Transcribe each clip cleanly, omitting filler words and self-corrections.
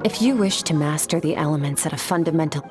If you wish to master the elements at a fundamental...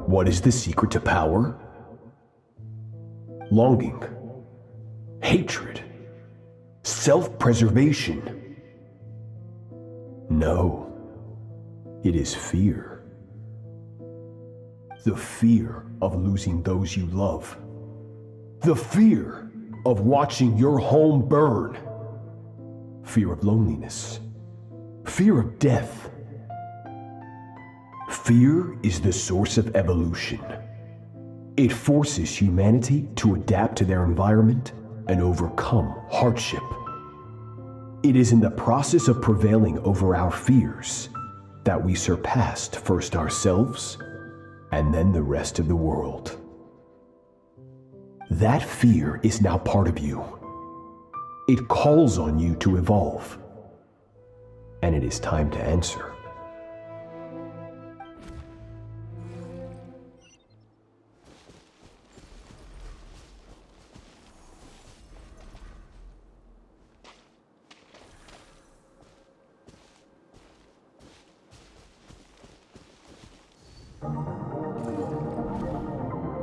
What is the secret to power? Longing, hatred, self-preservation. No, it is fear. The fear of losing those you love. The fear of watching your home burn. Fear of loneliness. Fear of death. Fear is the source of evolution. It forces humanity to adapt to their environment and overcome hardship. It is in the process of prevailing over our fears that we surpassed first ourselves and then the rest of the world. That fear is now part of you. It calls on you to evolve. And it is time to answer.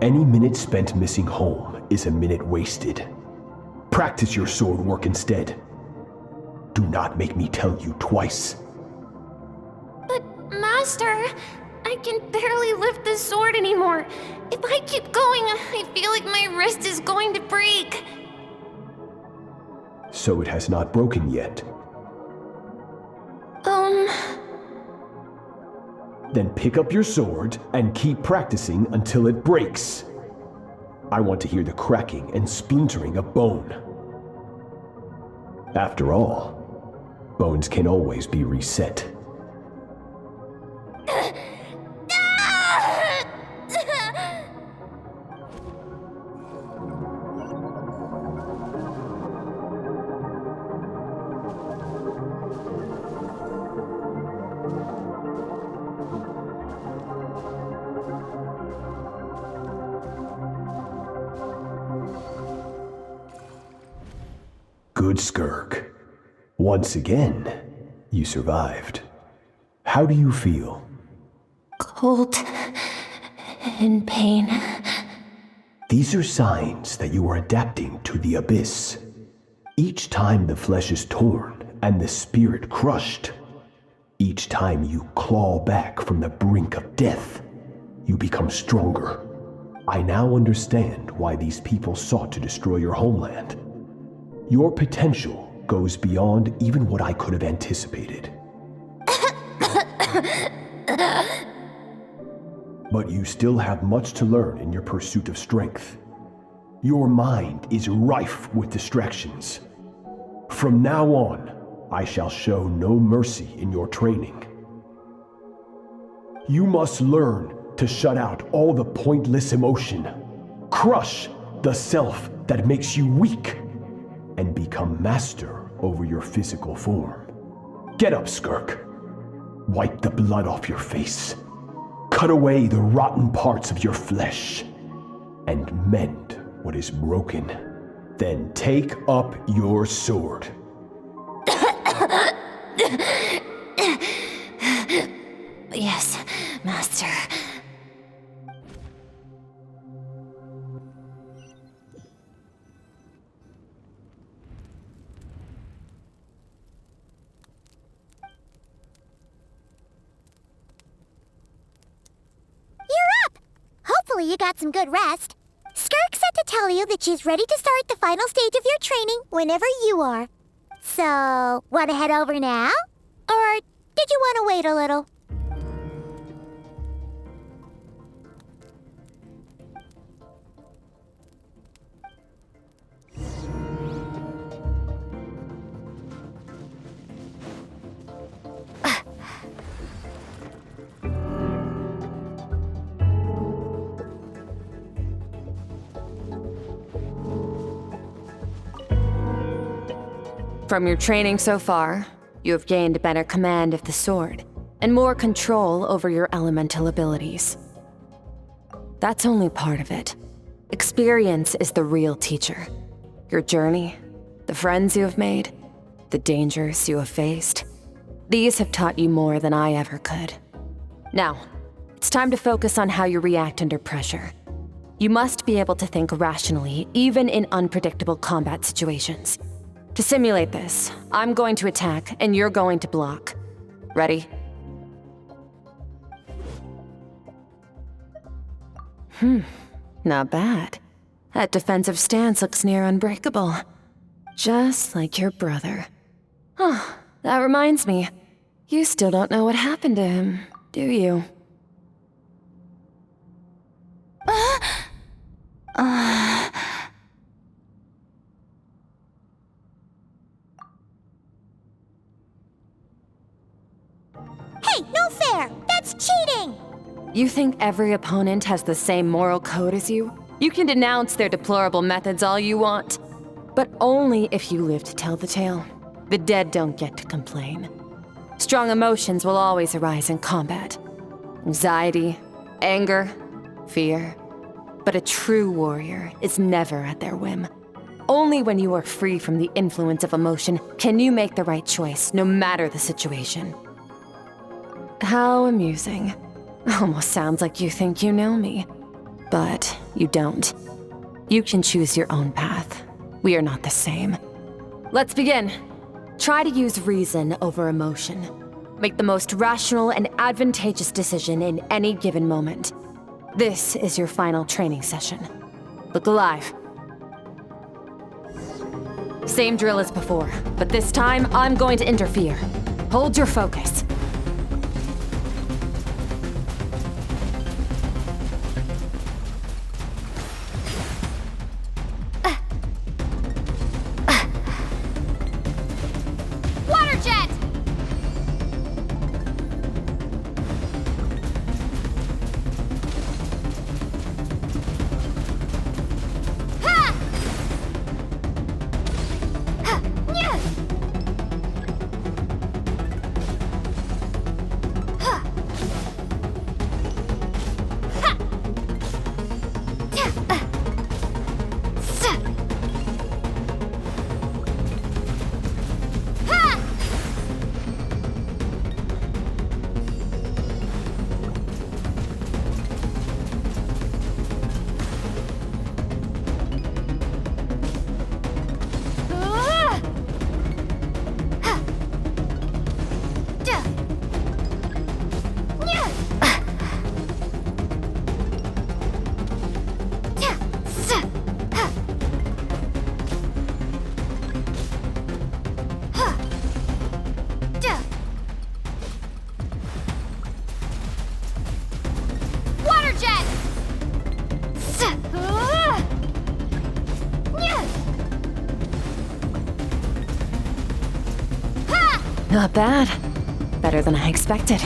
Any minute spent missing home is a minute wasted. Practice your sword work instead. Do not make me tell you twice. But, Master, I can barely lift the sword anymore. If I keep going, I feel like my wrist is going to break. So it has not broken yet. Then pick up your sword and keep practicing until it breaks. I want to hear the cracking and splintering of bone. After all, bones can always be reset. Good, Skirk. Once again, you survived. How do you feel? Cold and pain. These are signs that you are adapting to the abyss. Each time the flesh is torn and the spirit crushed, each time you claw back from the brink of death, you become stronger. I now understand why these people sought to destroy your homeland. Your potential goes beyond even what I could have anticipated. But you still have much to learn in your pursuit of strength. Your mind is rife with distractions. From now on, I shall show no mercy in your training. You must learn to shut out all the pointless emotion, crush the self that makes you weak, and become master over your physical form. Get up, Skirk. Wipe the blood off your face. Cut away the rotten parts of your flesh. And mend what is broken. Then take up your sword. Yes, Master. Hopefully you got some good rest. Skirk said to tell you that she's ready to start the final stage of your training whenever you are. So, want to head over now? Or did you want to wait a little? From your training so far, you have gained better command of the sword and more control over your elemental abilities. That's only part of it. Experience is the real teacher. Your journey, the friends you have made, the dangers you have faced, these have taught you more than I ever could. Now, it's time to focus on how you react under pressure. You must be able to think rationally, even in unpredictable combat situations. To simulate this, I'm going to attack and you're going to block. Ready? Not bad. That defensive stance looks near unbreakable. Just like your brother. Oh, that reminds me. You still don't know what happened to him, do you? Hey, no fair! That's cheating! You think every opponent has the same moral code as you? You can denounce their deplorable methods all you want, but only if you live to tell the tale. The dead don't get to complain. Strong emotions will always arise in combat. Anxiety, anger, fear. But a true warrior is never at their whim. Only when you are free from the influence of emotion can you make the right choice, no matter the situation. How amusing. Almost sounds like you think you know me. But you don't. You can choose your own path. We are not the same. Let's begin. Try to use reason over emotion. Make the most rational and advantageous decision in any given moment. This is your final training session. Look alive. Same drill as before, but this time I'm going to interfere. Hold your focus. Water jet! Not bad. Better than I expected.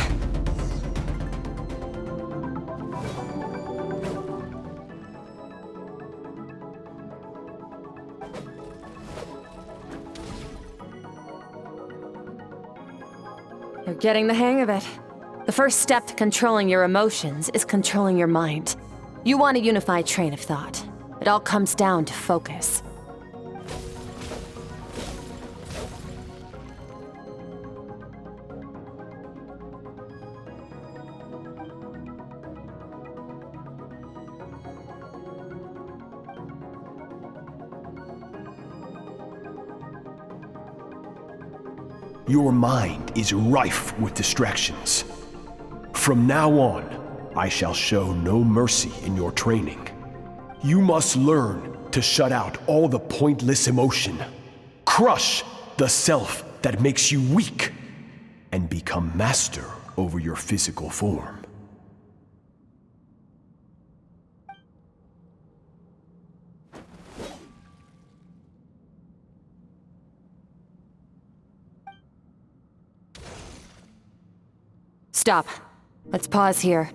You're getting the hang of it. The first step to controlling your emotions is controlling your mind. You want a unified train of thought. It all comes down to focus. Your mind is rife with distractions. From now on, I shall show no mercy in your training. You must learn to shut out all the pointless emotion, crush the self that makes you weak, and become master over your physical form. Stop. Let's pause here.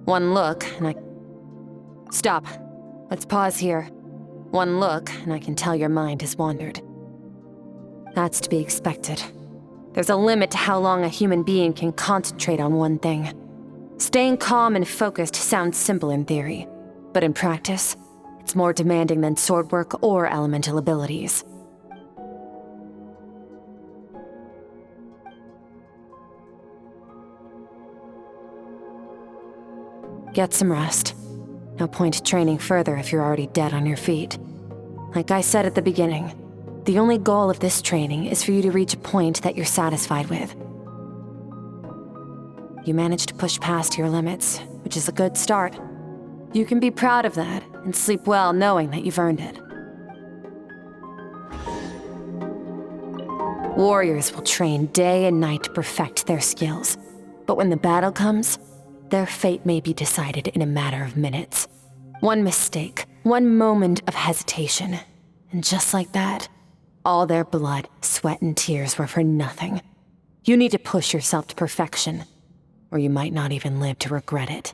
One look, and I... Stop. Let's pause here. One look, and I can tell your mind has wandered. That's to be expected. There's a limit to how long a human being can concentrate on one thing. Staying calm and focused sounds simple in theory, but in practice, it's more demanding than sword work or elemental abilities. Get some rest. No point training further if you're already dead on your feet. Like I said at the beginning, the only goal of this training is for you to reach a point that you're satisfied with. You managed to push past your limits, which is a good start. You can be proud of that and sleep well knowing that you've earned it. Warriors will train day and night to perfect their skills, but when the battle comes, their fate may be decided in a matter of minutes. One mistake, one moment of hesitation, and just like that, all their blood, sweat, and tears were for nothing. You need to push yourself to perfection, or you might not even live to regret it.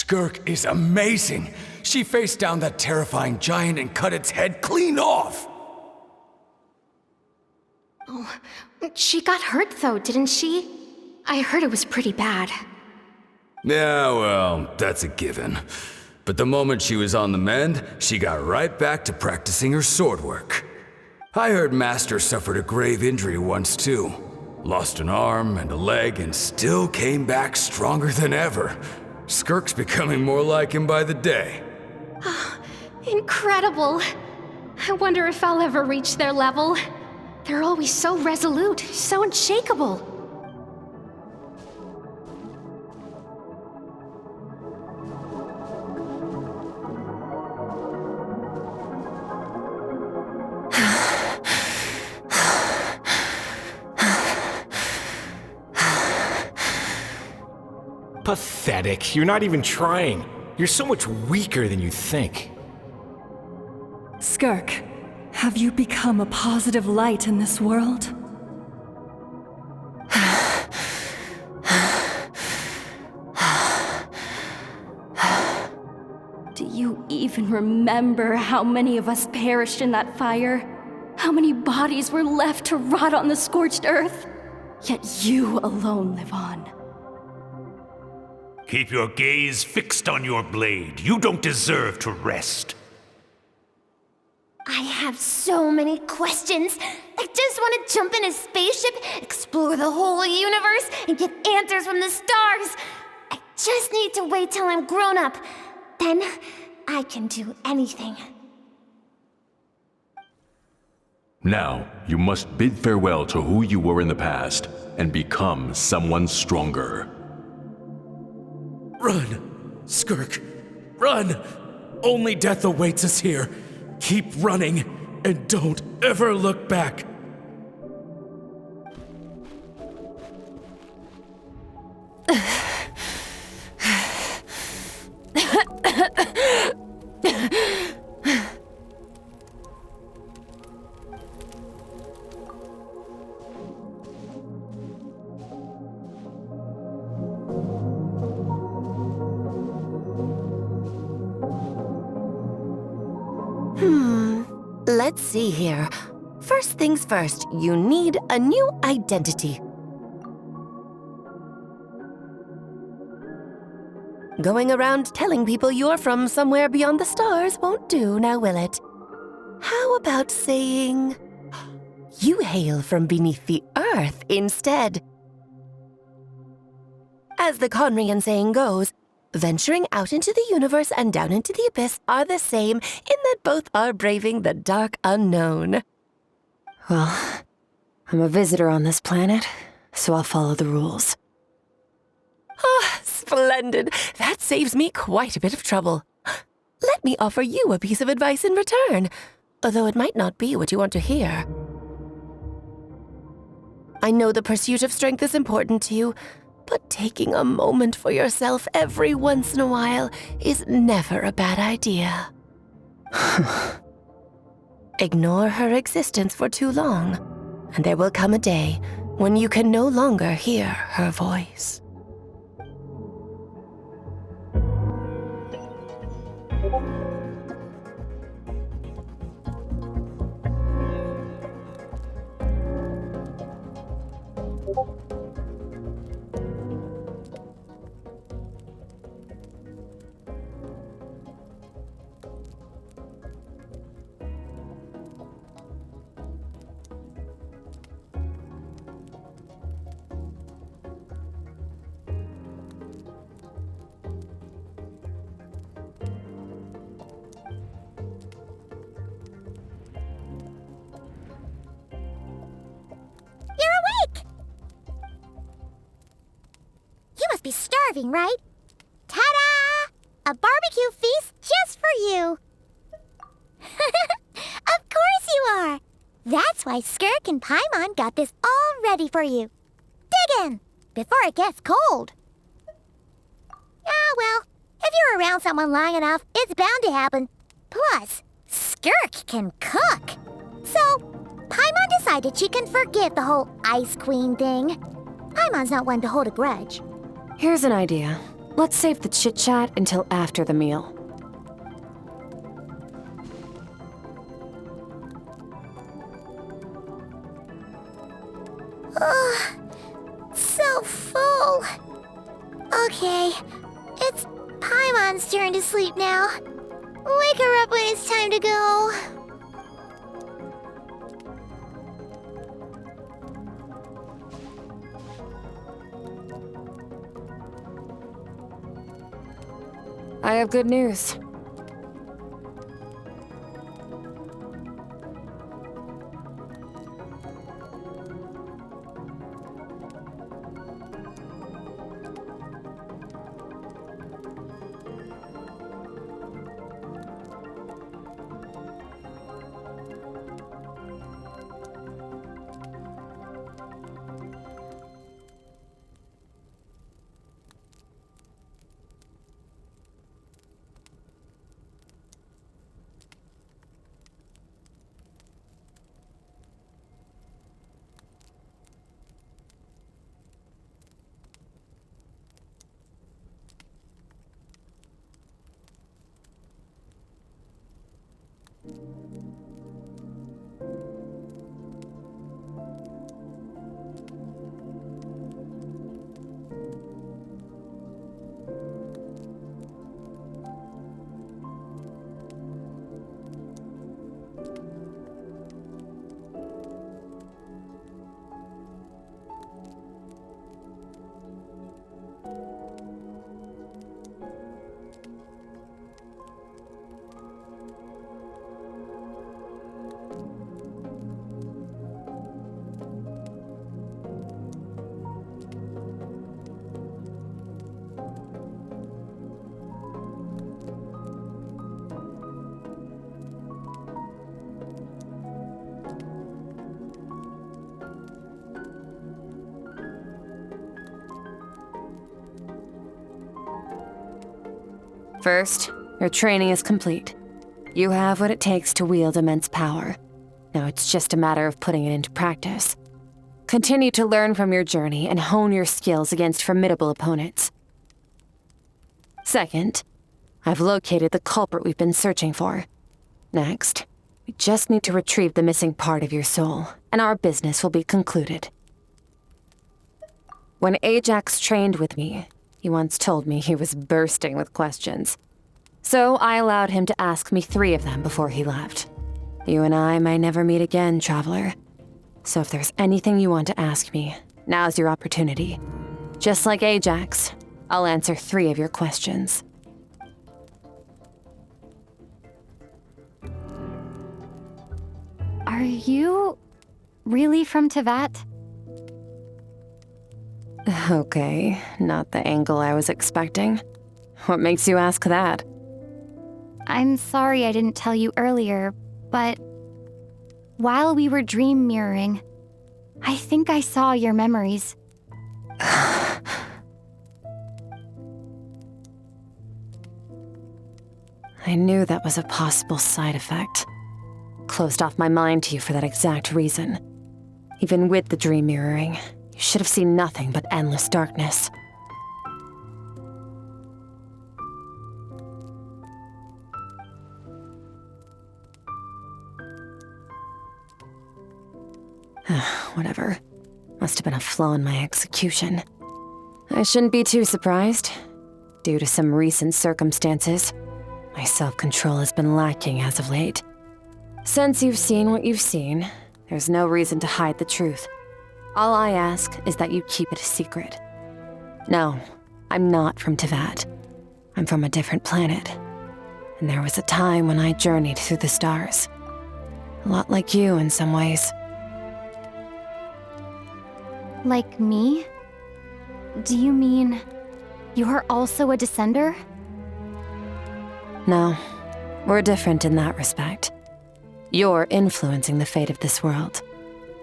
Skirk is amazing! She faced down that terrifying giant and cut its head clean off! Oh, she got hurt though, didn't she? I heard it was pretty bad. Yeah, well, that's a given. But the moment she was on the mend, she got right back to practicing her sword work. I heard Master suffered a grave injury once too. Lost an arm and a leg and still came back stronger than ever. Skirk's becoming more like him by the day. Incredible! I wonder if I'll ever reach their level. They're always so resolute, so unshakable. Pathetic. You're not even trying. You're so much weaker than you think. Skirk, have you become a positive light in this world? Do you even remember how many of us perished in that fire? How many bodies were left to rot on the scorched earth? Yet you alone live on. Keep your gaze fixed on your blade. You don't deserve to rest. I have so many questions. I just want to jump in a spaceship, explore the whole universe, and get answers from the stars. I just need to wait till I'm grown up. Then I can do anything. Now, you must bid farewell to who you were in the past and become someone stronger. Run! Skirk, run! Only death awaits us here. Keep running, and don't ever look back. Let's see here. First things first, you need a new identity. Going around telling people you're from somewhere beyond the stars won't do, now will it? How about saying you hail from beneath the earth instead? As the Conrian saying goes, venturing out into the universe and down into the abyss are the same in that both are braving the dark unknown. Well, I'm a visitor on this planet, so I'll follow the rules. Ah, splendid. That saves me quite a bit of trouble. Let me offer you a piece of advice in return, although it might not be what you want to hear. I know the pursuit of strength is important to you, but taking a moment for yourself every once in a while is never a bad idea. Ignore her existence for too long, and there will come a day when you can no longer hear her voice. You must be starving, right? Ta-da! A barbecue feast just for you! Of course you are! That's why Skirk and Paimon got this all ready for you. Dig in, before it gets cold. Ah, well, if you're around someone long enough, it's bound to happen. Plus, Skirk can cook. So, Paimon decided she can forgive the whole Ice Queen thing. Paimon's not one to hold a grudge. Here's an idea. Let's save the chit-chat until after the meal. So full. Okay, it's Paimon's turn to sleep now. Wake her up when it's time to go. I have good news. First, your training is complete. You have what it takes to wield immense power. Now it's just a matter of putting it into practice. Continue to learn from your journey and hone your skills against formidable opponents. Second, I've located the culprit we've been searching for. Next, we just need to retrieve the missing part of your soul, and our business will be concluded. When Ajax trained with me, he once told me he was bursting with questions. So I allowed him to ask me 3 of them before he left. You and I may never meet again, traveler. So if there's anything you want to ask me, now's your opportunity. Just like Ajax, I'll answer 3 of your questions. Are you really from Teyvat? Okay, not the angle I was expecting. What makes you ask that? I'm sorry I didn't tell you earlier, but while we were dream mirroring, I think I saw your memories. I knew that was a possible side effect. Closed off my mind to you for that exact reason. Even with the dream mirroring, you should have seen nothing but endless darkness. Whatever. Must have been a flaw in my execution. I shouldn't be too surprised. Due to some recent circumstances, my self-control has been lacking as of late. Since you've seen what you've seen, there's no reason to hide the truth. All I ask is that you keep it a secret. No, I'm not from Teyvat. I'm from a different planet. And there was a time when I journeyed through the stars. A lot like you in some ways. Like me? Do you mean you're also a descender? No, we're different in that respect. You're influencing the fate of this world.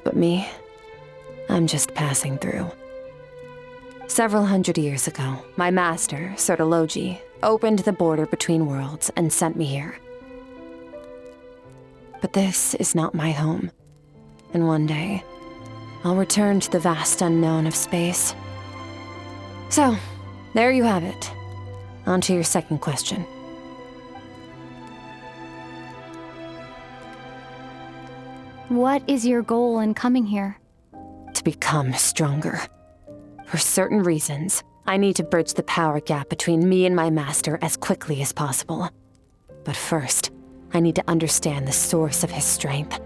But me, I'm just passing through. Several hundred years ago, my master, Sertologi, opened the border between worlds and sent me here. But this is not my home. And one day, I'll return to the vast unknown of space. So, there you have it. On to your second question. What is your goal in coming here? To become stronger. For certain reasons, I need to bridge the power gap between me and my master as quickly as possible. But first, I need to understand the source of his strength.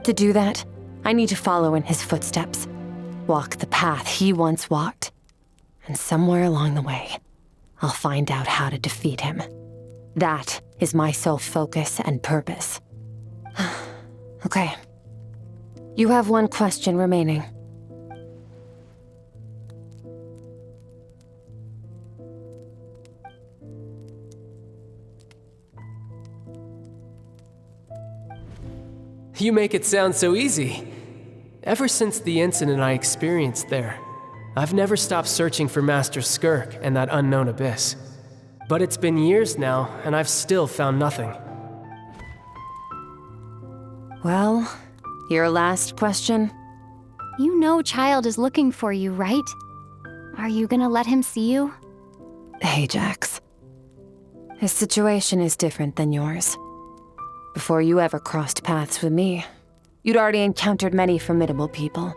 To do that, I need to follow in his footsteps, walk the path he once walked, and somewhere along the way, I'll find out how to defeat him. That is my sole focus and purpose. Okay. You have one question remaining. You make it sound so easy. Ever since the incident I experienced there, I've never stopped searching for Master Skirk and that unknown abyss. But it's been years now, and I've still found nothing. Well, your last question? You know Child is looking for you, right? Are you gonna let him see you? Ajax. His situation is different than yours. Before you ever crossed paths with me, you'd already encountered many formidable people,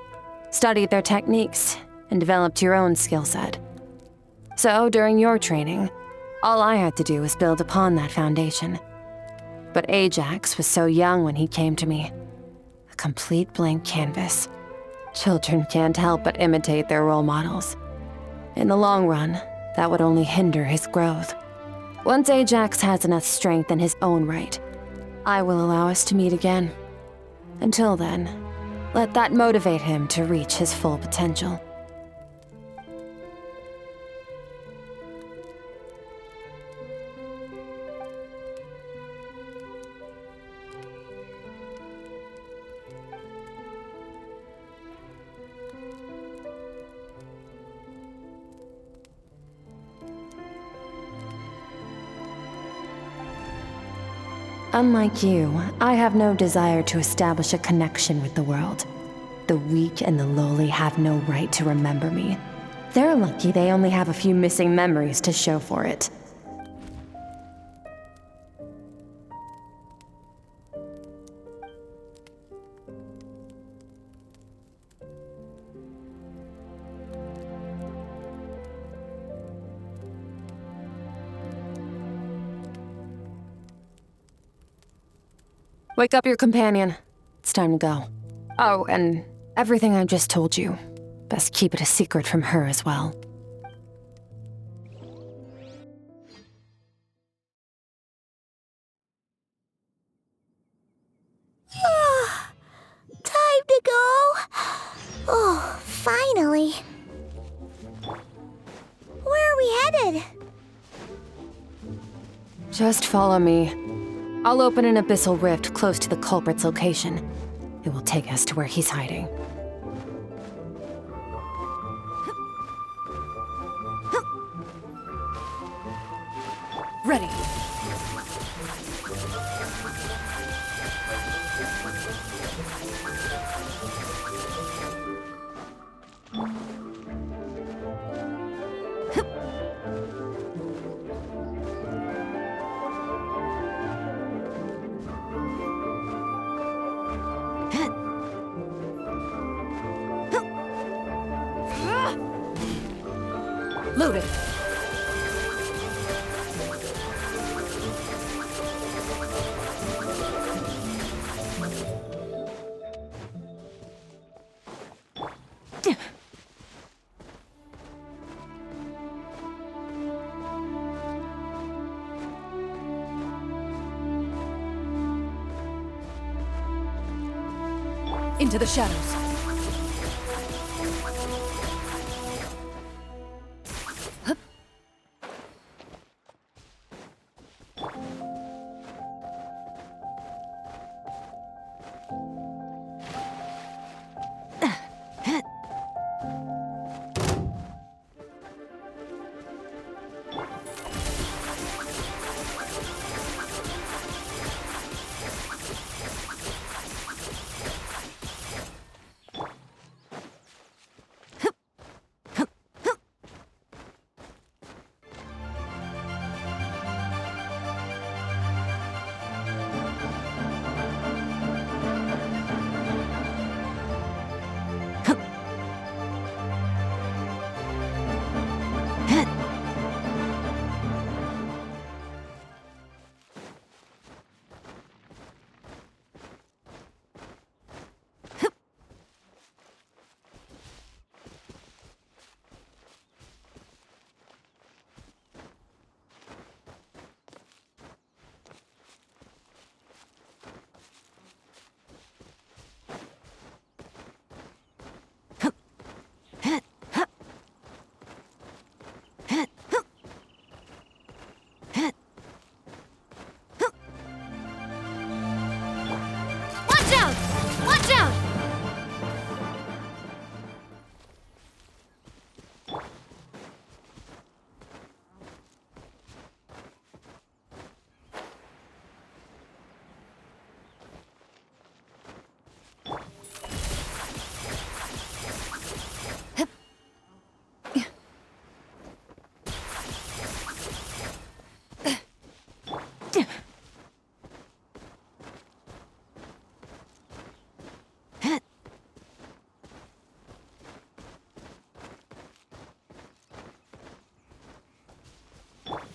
studied their techniques, and developed your own skill set. So, during your training, all I had to do was build upon that foundation. But Ajax was so young when he came to me. A complete blank canvas. Children can't help but imitate their role models. In the long run, that would only hinder his growth. Once Ajax has enough strength in his own right, I will allow us to meet again. Until then, let that motivate him to reach his full potential. Unlike you, I have no desire to establish a connection with the world. The weak and the lowly have no right to remember me. They're lucky they only have a few missing memories to show for it. Wake up your companion. It's time to go. Oh, and everything I just told you. Best keep it a secret from her as well. Time to go. Oh, finally. Where are we headed? Just follow me. I'll open an abyssal rift close to the culprit's location. It will take us to where he's hiding. Ready. Loaded. Into the shadows.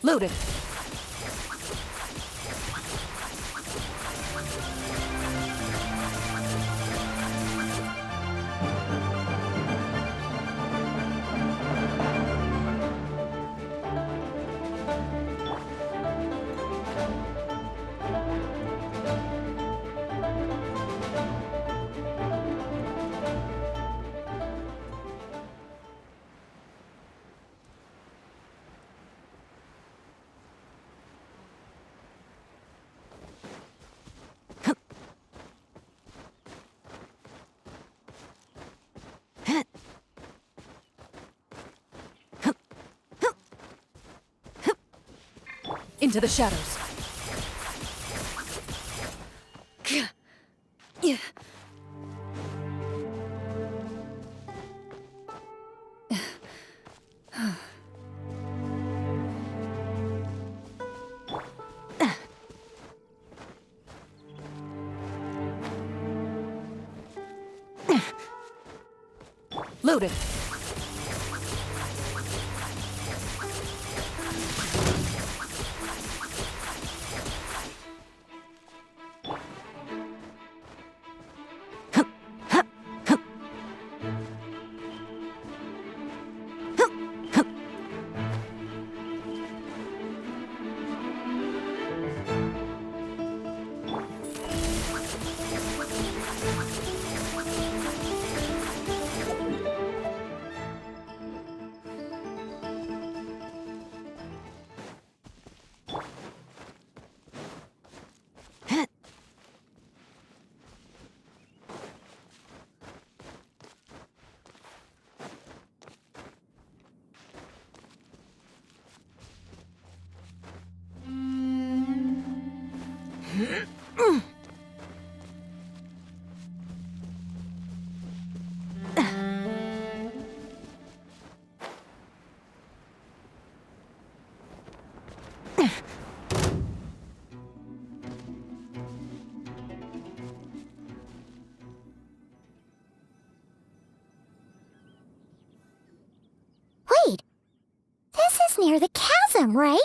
Loaded. Into the shadows. Loaded. Wait, this is near the chasm, right?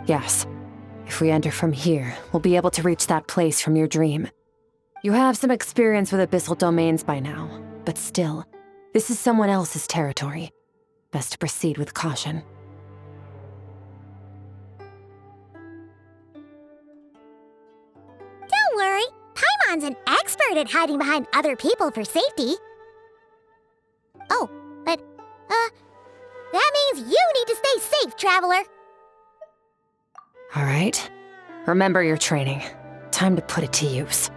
Yes. If we enter from here, we'll be able to reach that place from your dream. You have some experience with abyssal domains by now, but still, this is someone else's territory. Best to proceed with caution. Don't worry, Paimon's an expert at hiding behind other people for safety. Oh, but, that means you need to stay safe, Traveler. All right. Remember your training. Time to put it to use.